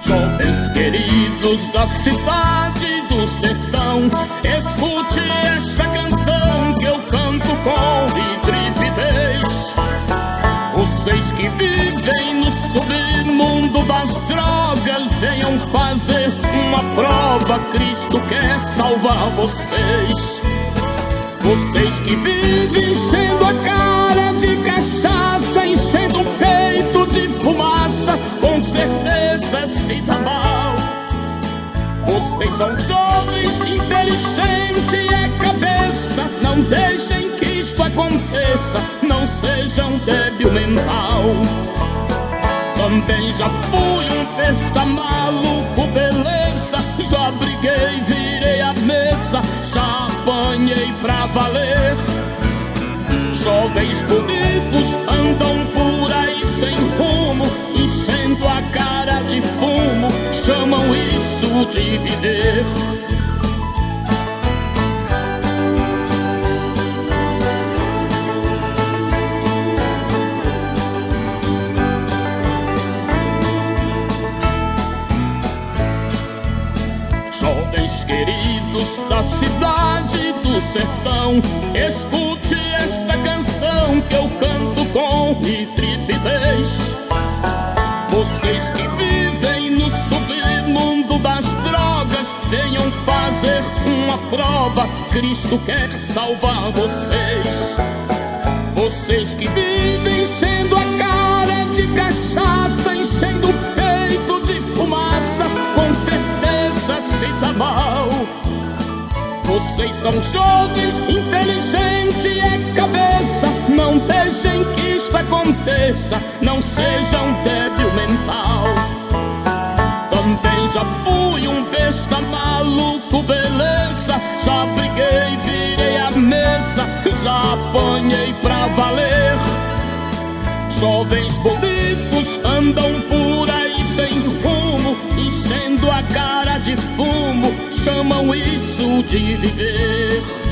Jovens queridos da cidade do sertão, escute esta canção que eu canto com intrepidez. Vocês que vivem no submundo das drogas, venham fazer uma prova, Cristo quer salvar vocês. Vocês que vivem enchendo a cara de cachaça, enchendo o peito de fumaça, com certeza se dá mal. Vocês são jovens, inteligentes, é cabeça, não deixem que isto aconteça, não sejam débil mental. Também já fui um besta maluco, beleza, já briguei, virei a mesa, já apanhei pra valer. Jovens bonitos andam por aí sem rumo, enchendo a cara de fumo, chamam isso de viver. Jovens queridos da cidade do sertão, escute esta canção que eu canto com intrepidez. Vocês que vivem no submundo das drogas, venham fazer uma prova, Cristo quer salvar vocês. Vocês que vivem enchendo a cara de cachaça, enchendo o peito de fumaça, com certeza se dá mal. Vocês são jovens, inteligentes, é cabeça, não deixem que isto aconteça, não sejam débil mental. Também já fui um besta maluco, beleza, já briguei, virei a mesa, já apanhei pra valer. Jovens bonitos andam por aí sem rumo, enchendo a cara de fumo, chamam isso de viver.